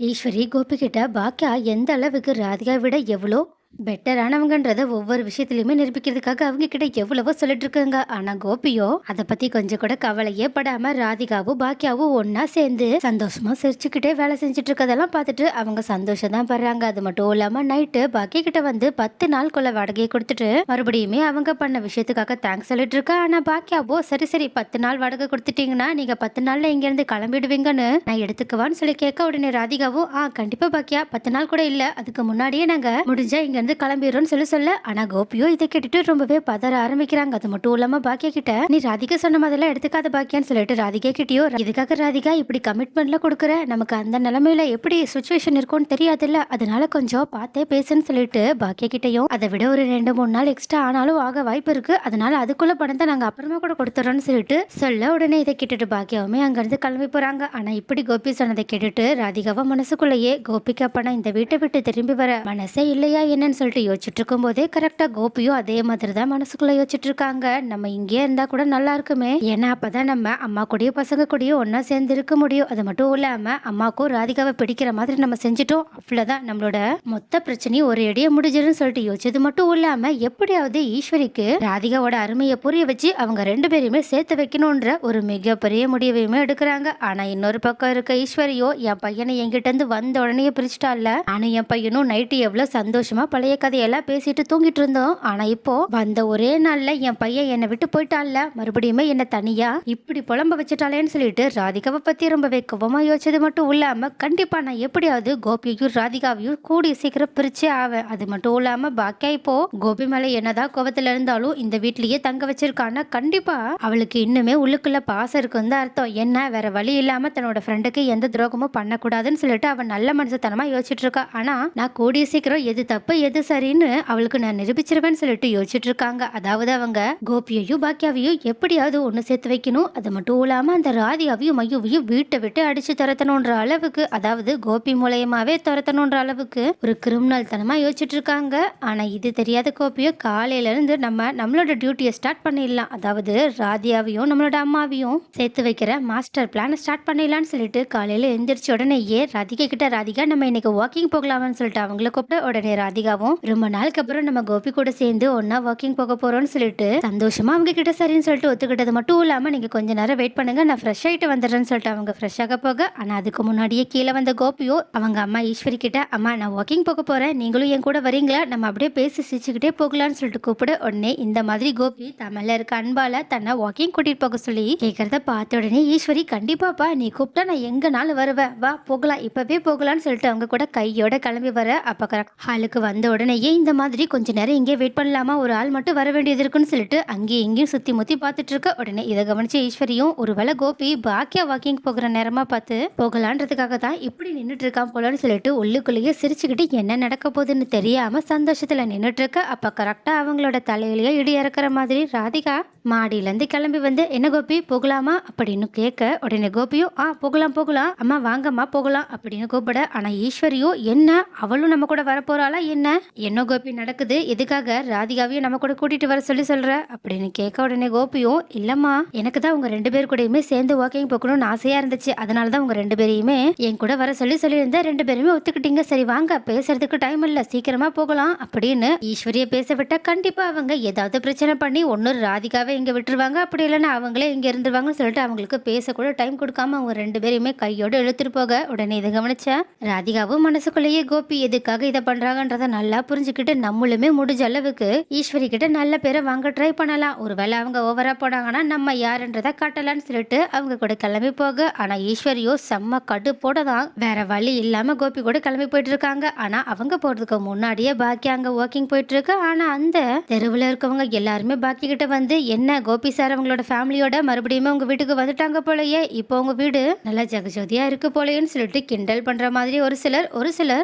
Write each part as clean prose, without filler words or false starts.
ஈஸ்வரி கோபி கிட்ட பாக்கியா எந்த அளவுக்கு ராதிகா விட எவ்வளோ பெட்டரானவங்கன்றத ஒவ்வொரு விஷயத்திலயுமே நிரூபிக்கிறதுக்காக அவங்க கிட்ட எவ்வளவோ சொல்லிட்டு இருக்காங்க. ஆனா கோபியோ அத பத்தி கொஞ்சம் கூட கவலையே படாம ராதிகாவும் பாக்கியாவும் ஒன்னா சேர்ந்து சந்தோஷமா சிரிச்சுக்கிட்டே வேலை செஞ்சுட்டு இருக்கதெல்லாம் பார்த்துட்டு அவங்க சந்தோஷம் தான் படுறாங்க. அது மட்டும் இல்லாம நைட்டு பாக்கிய கிட்ட வந்து 10 நாளுக்குள்ள வாடகையை கொடுத்துட்டு மறுபடியுமே அவங்க பண்ண விஷயத்துக்காக தேங்க்ஸ் சொல்லிட்டு இருக்கா. ஆனா பாக்கியாவோ சரி சரி 10 நாள் வாடகை கொடுத்துட்டீங்கன்னா நீங்க 10 நாள்ல இங்க இருந்து கிளம்பிடுவீங்கன்னு நான் எடுத்துக்குவான்னு சொல்லி கேட்க, உடனே ராதிகாவும் கண்டிப்பா பாக்கியா 10 நாள் கூட இல்ல, அதுக்கு முன்னாடியே நாங்க முடிஞ்சா இங்க இருந்து கிளம்பிடுறோம்னு சொல்லி சொல்ல. ஆனா கோபியோ இதை கேட்டுட்டு ரொம்பவே பதற ஆரம்பிக்கிறாங்க. அது மட்டும் இல்லாம பாக்கியா கிட்ட நீ ராதிகா சொன்ன மாதிரிலாம் எடுத்துக்காத பாக்கியான்னு சொல்லிட்டு ராதிகா கிட்டயோ இதுக்காக ராதிகா இப்படி கமிட்மெண்ட்ல கொடுக்குற, நமக்கு அந்த நிலைமையில எப்படி சுச்சுவேஷன் இருக்கும்னு தெரியாதுல்ல, அதனால கொஞ்சம் பார்த்தே பேசுன்னு சொல்லிட்டு பாக்கியா கிட்டயும் அதை விட ஒரு 2-3 நாள் எக்ஸ்ட்ரா ஆனாலும் ஆக வாய்ப்பு இருக்கு, அதனால அதுக்குள்ள பணத்தை நாங்க அப்புறமா கூட கொடுத்துறோம்னு சொல்லிட்டு சொல்ல, உடனே இதை கேட்டுட்டு பாக்கியாவுமே அங்க இருந்து கிளம்பி போறாங்க. ஆனா இப்படி கோபி சொன்னதை கேட்டுட்டு ராதிகாவா மனசுக்குள்ளேயே கோபிக்கு அப்பனா இந்த வீட்டை விட்டு திரும்பி வர மனசே இல்லையா என்னன்னு சொல்லிட்டு யோசிச்சுட்டு இருக்கும் போதே கரெக்டா கோபியும் அதே மாதிரி தான் மனசுக்குள்ள யோசிச்சுட்டு இருக்காங்க. நம்ம இங்கே இருந்தா கூட நல்லா இருக்குமே, ஏன்னா அப்பதான் நம்ம அம்மா கூடயும் பசங்க கூடயும் ஒன்னா சேர்ந்து இருக்க முடியும். அது மட்டும் இல்லாம அம்மாக்கும் ராதிகாவை பிடிக்கிற மாதிரி நம்ம செஞ்சுட்டோம், அவ்வளவுதான் நம்மளோட மொத்த பிரச்சனையும் ஒரு அடியே முடிஞ்சிருன்னு சொல்லிட்டு யோசிச்சது மட்டும் இல்லாம எப்படியாவது ஈஸ்வரிக்கு ராதிகாவோட அருமையை புரிய வச்சு அவங்க 2 பேரையுமே சேர்த்து வைக்கணும்ன்ற ஒரு மிகப்பெரிய முடிவையுமே எடுக்கிறாங்க. ஆனா இன்னொரு பக்கம் இருக்க ஈஸ்வரியோ என் பையனை என்கிட்ட இருந்து வந்த உடனே பிரிச்சுட்டால, நானும் என் பையனும் நைட்டு எவ்வளவு சந்தோஷமா பழைய கதையெல்லாம் பேசிட்டு தூங்கிட்டு இருந்தோம். ஆனா இப்போ வந்த ஒரே நாள்ல என் பையன் என்னை விட்டு போயிட்டான்ல, மறுபடியுமே என்ன தனியா இப்படி புலம்ப வச்சுட்டாளேன்னு சொல்லிட்டு ராதிகாவை பத்தி ரொம்பவே கோவமா யோசிச்சது மட்டும் இல்லாம கண்டிப்பா நான் எப்படியாவது கோபியையும் ராதிகாவையும் கூடிய சீக்கிரம் பிரிச்சே ஆவேன். அது மட்டும் இல்லாம பாக்கியா இப்போ கோபி மேல என்னதான் கோவத்துல இருந்தாலும் இந்த வீட்லயே தங்க வச்சிருக்கான்னா கண்டிப்பா அவளுக்கு இன்னுமே உள்ளுக்குள்ள பாசம் இருக்குன்னு தான் அர்த்தம். என்ன வேற வழி இல்லாம தன்னோட ஃப்ரெண்டுக்கு எந்த துரோகமும் பண்ணக்கூடாதுன்னு சொல்லிட்டு அவன் நல்ல மனசுத்தனமா யோசிச்சுட்டு இருக்கா. ஆனா நான் கூடிய சீக்கிரம் எது தப்பு எது சரின்னு அவளுக்கு நான் நிரூபிச்சிருவேன்னு சொல்லிட்டு யோசிச்சுட்டு இருக்காங்க. அதாவது அவங்க கோபியையும் பாக்கியாவையும் எப்படியாவது ஒண்ணு சேர்த்து வைக்கணும். அது மட்டும் இல்லாம அந்த ராதிகாவையும் மையுவையும் வீட்டை விட்டு அடிச்சு துரத்தணுன்ற அளவுக்கு, அதாவது கோபி மூலயமாவே துரத்தணுன்ற அளவுக்கு ஒரு கிரிமினல் தனமா யோசிச்சுட்டு இருக்காங்க. ஆனா இது தெரியாத கோபியோ காலையில இருந்து நம்மளோட டியூட்டியை ஸ்டார்ட் பண்ணிடலாம், அதாவது ராதியாவையும் நம்மளோட அம்மாவையும் சேர்த்து வைக்கிற மாஸ்டர் பிளான் ஸ்டார்ட் பண்ணிடலாம்னு சொல்லிட்டு காலையில எந்திரிச்ச உடனேயே ராதிகா கிட்ட ராதிகா நம்ம இன்னைக்கு வாக்கிங் போகலாமான்னு சொல்லிட்டு அவங்கள கூப்பிட்டு, உடனே ராதிகாவும் ரொம்ப நாளுக்கு அப்புறம் நம்ம கோபி கூட சேர்ந்து ஒன்னா வாக்கிங் போக போறோம்னு சொல்லிட்டு சந்தோஷமா அவங்க கிட்ட சரின்னு சொல்லிட்டு ஒத்துக்கிட்டது மட்டும் இல்லாம நீங்க கொஞ்ச நேரம் வெயிட் பண்ணுங்க நான் ஃப்ரெஷ் ஆயிட்டு வந்துடுறேன்னு சொல்லிட்டு அவங்க ஃப்ரெஷ் ஆக போக, ஆனா அதுக்கு முன்னாடியே கீழே வந்த கோபியோ அவங்க அம்மா ஈஸ்வரி கிட்ட அம்மா நான் வாக்கிங் போக போறேன், நீங்களும் என் கூட வரீங்களா, நம்ம அப்படியே பேசி சிரிச்சுக்கிட்டே போகலான்னு சொல்லிட்டு கூப்பிட, உடனே இந்த மாதிரி கோபி தமிழ்ல இருக்க அன்பால தன்னை வாக்கிங் கூட்டிட்டு போக சொல்லி கேட்கறத பார்த்த உடனே ஈஸ்வரி கண்டிப்பாப்பா நீ கூப்பிட்டா நான் எங்கனாலும் வருவேன், வா போகலாம் இப்பவே போகலான்னு சொல்லிட்டு அவங்க கூட கையோட கிளம்பி வர. அப்ப ஹாலுக்கு வந்த உடனேயே இந்த மாதிரி கொஞ்ச நேரம் இங்கே வெயிட் பண்ணலாமா, ஒரு ஆள் மட்டும் வர வேண்டியது இருக்குன்னு சொல்லிட்டு அங்கேயும் இங்கேயும் சுத்தி முத்தி பார்த்துட்டு இருக்க. உடனே இதை கவனிச்ச ஈஸ்வரியும் ஒருவேளை கோபி பாக்கியா வாக்கிங் போகிற நேரமா பார்த்து போகலான்றதுக்காக தான் இப்படி நின்றுட்டு இருக்கான் போலன்னு சொல்லிட்டு உள்ளுக்குள்ளேயே சிரிச்சுக்கிட்டு என்ன நடக்க போகுதுன்னு தெரியாம சந்தோஷத்துல நின்றுட்டு இருக்க. அப்ப கரெக்டா அவங்களோட தலையிலேயே இடி இறக்குற மாதிரி ராதிகா மாடியில இருந்து கிளம்பி வந்து என்ன கோபி போகலாமா அப்படின்னு கேட்க, உடனே கோபியும் போகலாம் போகலாம் அம்மா வாங்கம்மா போகலாம் அப்படின்னு கூப்பிட. ஆனா ஈஸ்வரியோ என்ன அவளும் நம்ம கூட வரப்போறாளா என்ன கோபி நடக்குது, எதுக்காக ராதிகாவையும் நம்ம கூட கூட்டிட்டு வர சொல்லி சொல்ற அப்படின்னு கேட்க, உடனே கோபியும் இல்லம்மா எனக்கு தான் உங்க 2 பேர் கூடயுமே சேர்ந்து வாக்கிங் போகணும்னு ஆசையா இருந்துச்சு, அதனாலதான் உங்க 2 பேரையுமே என் கூட வர சொல்லியிருந்த 2 பேருமே ஒத்துக்கிட்டீங்க, சரி வாங்க பேசுறதுக்கு டைம் இல்ல சீக்கிரமா போகலாம் அப்படின்னு ஈஸ்வரிய பேச விட்டா கண்டிப்பா அவங்க ஏதாவது பிரச்சனை பண்ணி ஒன்னு ராதிகாவை இங்க விட்டுருவாங்க, அப்படி இல்லைன்னா அவங்களே இங்க இருந்துருவாங்கன்னு சொல்லிட்டு அவங்களுக்கு பேச கூட டைம் கொடுக்காம அவங்க 2 பேரையுமே கையோட இழுத்துட்டு போக, உடனே இதை கவனிச்ச ராதிகாவும் மனசுக்குள்ளேயே கோபி எதுக்காக இதை பண்றாங்கன்றத நல்லா புரிஞ்சுக்கிட்டு நம்மளுமே முடிஞ்ச அளவுக்கு ஈஸ்வரி கிட்ட நல்ல பேரை வாங்க ட்ரை பண்ணலாம், ஒருவேளை அவங்க ஓவரா போனாங்கன்னா நம்ம யாருன்றத காட்டலாம்னு சொல்லிட்டு அவங்க கூட கிளம்பி போக. ஆனா ஈஸ்வரியோ செம்ம கடுப்போட தான் வேற வழி இல்லாம கோபி கூட கிளம்பி போயிட்டு இருக்காங்க. ஆனா அவங்க போறதுக்கு முன்னாடியே பாக்கி அங்க வாக்கிங் போயிட்டு இருக்கு. ஆனா அந்த தெருவுல இருக்கவங்க எல்லாருமே பாக்கி கிட்ட வந்து என்ன கோபி சார் அவங்களோட ஃபேமிலியோட மறுபடியும் உங்க வீட்டுக்கு வந்துட்டாங்க போலயே, இப்போ உங்க வீடு நல்லா ஜகஜோதியா இருக்கு போலயேன்னு சொல்லிட்டு கிண்டல் பண்ற மாதிரி ஒரு சிலர்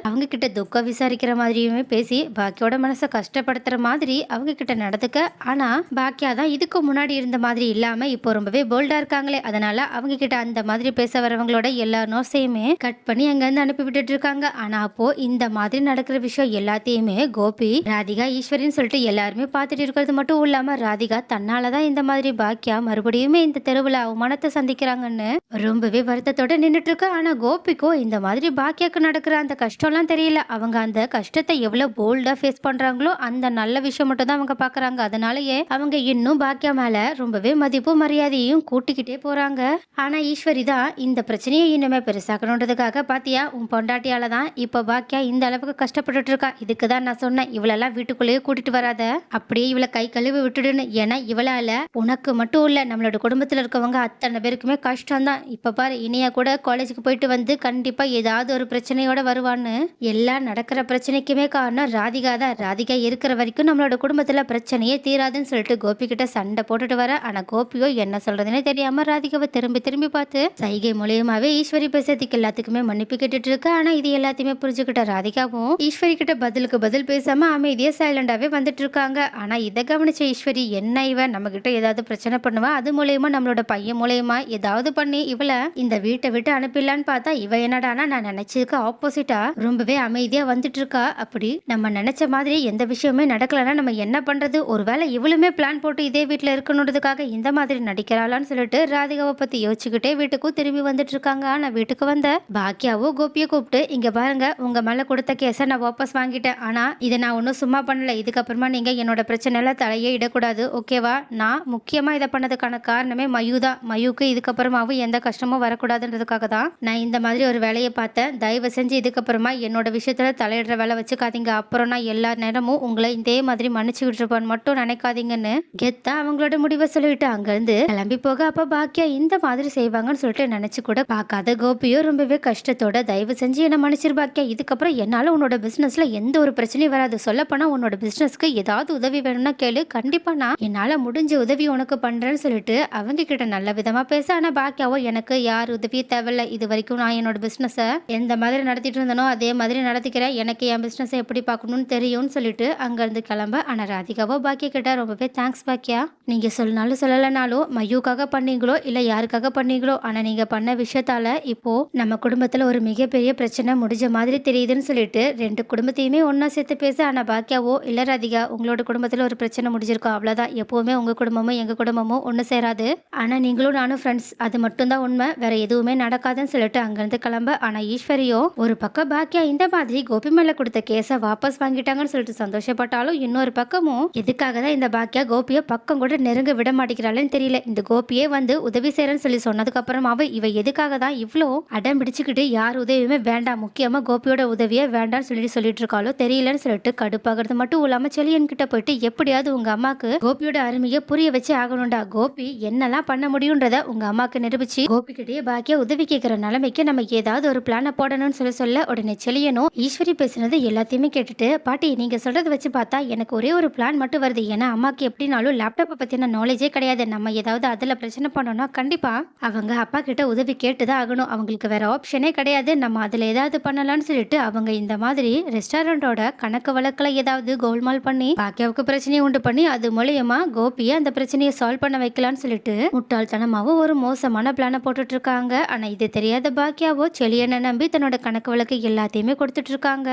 அவங்க கிட்ட துக்கம் விசாரிக்கிற மாதிரியுமே பேசி பாக்கியோட மனசை கஷ்டப்படுத்துற மாதிரி அவங்க கிட்ட நடந்துக்க. ஆனா பாக்கியா தான் இதுக்கு முன்னாடி இருந்த மாதிரி இல்லாம இப்போ ரொம்பவே போல்டா இருக்காங்களே, அதனால அவங்க கிட்ட அந்த மாதிரி பேச வரவங்களோட எல்லா நோசையுமே கட் பண்ணி அங்க இருந்து அனுப்பி விட்டுட்டு இருக்காங்க. ஆனா அப்போ இந்த மாதிரி நடக்கிற விஷயம் எல்லாத்தையுமே கோபி ராதிகா ஈஸ்வரின்னு சொல்லிட்டு எல்லாருமே பார்த்துட்டு இருக்கிறது மட்டும் இல்லாம ராதிகா தன்னால தான் இந்த மாதிரி பாக்கியா மறுபடியுமே இந்த தெருவுல அவமானத்தை சந்திக்கிறாங்கன்னு ரொம்பவே வருத்தத்தோட நின்னுட்டு இருக்கா. ஆனா கோபிக்கோ இந்த மாதிரி பாக்கியாக்கு நடக்கிற அந்த கஷ்டம்லாம் தெரியல. அவங்க அந்த கஷ்டத்தை எவ்வளவு போல்டா ஃபேஸ் பண்றாங்களோ அந்த நல்ல விஷயம் மட்டும் தான் அவங்க பாக்குறாங்க. அதனாலயே அவங்க இன்னும் பாக்கியா மேல ரொம்பவே மதிப்பும் மரியாதையும் கூட்டிக்கிட்டே போறாங்க. ஆனா ஈஸ்வரி தான் இந்த பிரச்சனையை இன்னுமே பெருசாக்கணுன்றதுக்காக, பாத்தியா உன் பொண்டாட்டியால தான் இப்ப பாக்கியா இந்த அளவுக்கு கஷ்டப்பட்டுட்டு இருக்கா. இதுக்கு தான் நான் சொன்னேன், இவளெல்லாம் வீட்டுக்குள்ளேயே கூட்டிட்டு வராத, அப்படியே இவளை கை கழுவி விட்டுடுன்னு. ஏன்னா இவளால உனக்கு மட்டும் இல்ல, நம்மளோட குடும்பத்துல இருக்கவங்க அத்தனை பேருக்குமே கஷ்டம் தான். இப்ப பாரு, இனியா கூட காலேஜுக்கு போயிட்டு வந்து கண்டிப்பா ஏதாவது ஒரு பிரச்சனையோட வருவான்னு. எல்லாம் நடக்கிற பிரச்சனைக்குமே காரணம் ராதிகா தான். ராதிகா இருக்கிற வரைக்கும் நம்மளோட குடும்பத்துல பிரச்சனையே தீராதுன்னு சொல்லிட்டு கோபி கிட்ட சண்டை போட்டுட்டு வர. ஆனா கோபியோ என்ன சொல்றதுன்னே தெரியாம ராதிகாவை திரும்பி திரும்பி பார்த்து சைகை மூலியமாவே ஈஸ்வரி பேசுறதுக்கு எல்லாத்துக்குமே மன்னிப்பு கேட்டுட்டு இருக்கு. ஆனா இது எல்லாத்தையுமே புரிஞ்சுக்கிட்ட ராதிகாவும் ஈஸ்வரி கிட்ட பதிலுக்கு பதில் பேசாம அமைதியா சைலண்டாவே வந்துட்டு இருக்காங்க. ஆனா இதை கவனிச்ச ஈஸ்வரி, என்ன இவ நம்ம கிட்ட ஏதாவது பிரச்சனை பண்ணுவா, அது மூலியமா நம்மளோட பையன் மூலியமா ஏதாவது பண்ணி இவள இந்த வீட்டை விட்டு அனுப்பிடலான்னு பார்த்தா, இவ என்னடானா நான் நினைச்சதுக்கு ஆப்போசிட்டா ரொம்பவே அமைதியா வந்துட்டு இருக்கா. அப்படி நம்ம நினைச்ச மாதிரி எந்த விஷயமே நடக்கலன்னா நம்ம என்ன பண்றது? ஒருவேளை இவளுமே பிளான் போட்டு இதே வீட்டுல இருக்கணுன்றதுக்காக இந்த மாதிரி நடிக்கிறாளான்னு சொல்லிட்டு ராதிகாவை பத்தி யோசிச்சுக்கிட்டே வீட்டுக்கும் திரும்பி வந்துட்டு இருக்காங்க. ஆனா வீட்டுக்கு வந்த பாக்கியாவோ கோபியை கூப்பிட்டு, இங்க பாருங்க, உங்க மேல கொடுத்த கேஸை நான் வாபஸ் வாங்கிட்டேன். ஆனா இதை நான் ஒன்றும் சும்மா பண்ணல. இதுக்கப்புறமா நீங்க என்னோட பிரச்சனைல தலையே இடக்கூடாது, ஓகேவா? நான் முக்கியமா இதை பண்ணதுக்கான காரணமே மயு தான். மயுக்கு இதுக்கப்புறமாவும் எந்த கஷ்டமும் வரக்கூடாதுன்றதுக்காக தான் நான் இந்த மாதிரி ஒரு வேலையை பார்த்தேன். தயவு செஞ்சு இதுக்கப்புறமா என்னோட விஷயத்துல தலையிடுற வேலை வச்சுக்காதீங்க. அப்புறம் நான் எல்லா நேரமும் உங்களை இதே மாதிரி மன்னிச்சுக்கிட்டு இருப்பேன்னு மட்டும் நினைக்காதீங்கன்னு கெத்தா அவங்களோட முடிவை சொல்லிட்டு அங்கிருந்து கிளம்பி போக, அப்ப பாக்கியா இந்த மாதிரி செய்வாங்கன்னு சொல்லிட்டு நினைச்சு கூட பார்க்காத கோபியோ ரொம்பவே கஷ்டத்தோட, தயவு செஞ்சு என்ன மன்னிச்சிரு பாக்கியா, இதுக்கப்புறம் என்னால உன்னோட பிசினஸ்ல எந்த ஒரு பிரச்சனையும் வராது. சொல்லப்போனா உன்னோட பிசினஸ்க்கு ஏதாவது உதவி வேணும்னா கேளு, கண்டிப்பா நான் என்னால முடிஞ்ச உதவி உனக்கு பண்றேன்னு சொல்லிட்டு அவங்க கிட்ட நல்ல விதமா பேச. ஆனா பாக்கியாவோ, எனக்கு யார் உதவி தேவையில்ல, இது வரைக்கும் நான் என்னோட பிசினஸ எந்த மாதிரி நடத்திட்டு இருந்தனோ அதே மாதிரி நடத்திக்கிறேன், எனக்கு என் பிசினஸ் எப்படி பார்க்கணும்னு தெரியும்னு சொல்லிட்டு அங்க இருந்து கிளம்ப. ஆனா ராதிகாவோ பாக்கியா கிட்ட ரொம்பவே தேங்க்ஸ் பாக்கியா, நீங்க சொன்னாலும் சொல்லலைனாலும் மயுக்காக பண்ணீங்களோ இல்ல யாருக்காக பண்ணீங்களோ, ஆனா நீங்க பண்ண விஷயத்தால இப்போ நம்ம குடும்பத்துல ஒரு மிகப்பெரிய பிரச்சனை முடிஞ்ச மாதிரி தெரியுதுன்னு சொல்லிட்டு ரெண்டு குடும்பத்தையுமே ஒன்னா சேர்த்து பேச. ஆனா பாக்கியாவோ, இல்ல ராதிகா, உங்களோட குடும்பத்துல ஒரு பிரச்சனை முடிஞ்சிருக்கோம், அவ்வளவுதான். எப்பவுமே உங்க குடும்பமும் எங்க குடும்பமும் ஒண்ணு சேராது. ஆனா நீங்களும் நானும் ஃப்ரெண்ட்ஸ், அது மட்டும் தான் உண்மை, வேற எதுவுமே நடக்காதுன்னு சொல்லிட்டு அங்கிருந்து கிளம்ப. ஆனா ஈஸ்வரியோ ஒரு பக்கம் பாக்கியா இந்த மாதிரி கோபி மேல கொடுத்த கேஸை வாபஸ் வாங்கிட்டாங்கன்னு சொல்லிட்டு சந்தோஷப்பட்டாலும், இன்னொரு பக்கமும் எதுக்காக தான் இந்த பாக்கியா கோபியை பக்கம் கூட நெருங்க விட மாட்டேங்கிறாள்னு தெரியல. இந்த கோபியே வந்து உதவி செய்யறேன்னு சொல்லி சொன்னதுக்கு அப்புறமாவே இவ எதுக்காக தான் இவ்வளோ அடம் பிடிச்சுக்கிட்டு யார் உதவியுமே வேண்டாம், முக்கியமா கோபியோட உதவியே வேண்டாம்னு சொல்லிட்டு இருக்காளோ தெரியலன்னு சொல்லிட்டு கடுப்பாகிறது மட்டும் இல்லாம செலியன் கிட்ட போயிட்டு, எப்படியாவது உங்க அம்மாக்கு கோபியோட அருமையை புரிய வச்சு ஆகணும்டா, கோபி என்னெல்லாம் பண்ண முடியும்ன்றத உங்க அம்மாக்கு நிரூபிச்சு கோபி கிட்டே பாக்கியா உதவி கேட்கிற நிலைமைக்கு நம்ம ஏதாவது ஒரு பிளான போடணும்னு சொல்ல உடனே செலியனும் ஈஸ்வரி பேசுனது எல்லாத்தையுமே கேட்டுட்டு, பாட்டி நீங்க சொல்றதை வச்சு பார்த்தா எனக்கு ஒரே ஒரு பிளான் மட்டும் வருது. ஏன்னா அம்மாக்கு எப்படினாலும் லேப்டாப்பை பத்தின நாலேஜே கிடையாது. நம்ம ஏதாவது அதுல பிரச்சனை பண்ணோம்னா கண்டிப்பா அவங்க அப்பா கிட்ட உதவி கேட்டுதான் ஆகணும். அவங்களுக்கு வேற ஆப்ஷனே கிடையாது. நம்ம அதுல ஏதாவது பண்ணலாம்னு சொல்லிட்டு அவங்க இந்த மாதிரி ரெஸ்டாரண்டோட கணக்கு வழக்குல ஏதாவது கோல்மால் பண்ணி பாக்கியாவுக்கு பிரச்சனையை உண்டு பண்ணி அது மூலியமா கோபியை அந்த பிரச்சனையை சால்வ் பண்ண வைக்கலாம்னு சொல்லிட்டு முட்டாள்தனமாவும் ஒரு மோசமான பிளான போட்டுட்டு இருக்காங்க. ஆனா இது தெரியாத பாக்கியாவோ செலியனை நம்பி தன்னோட கணக்கு வழக்கு எல்லாத்தையுமே கொடுத்துட்டு இருக்காங்க.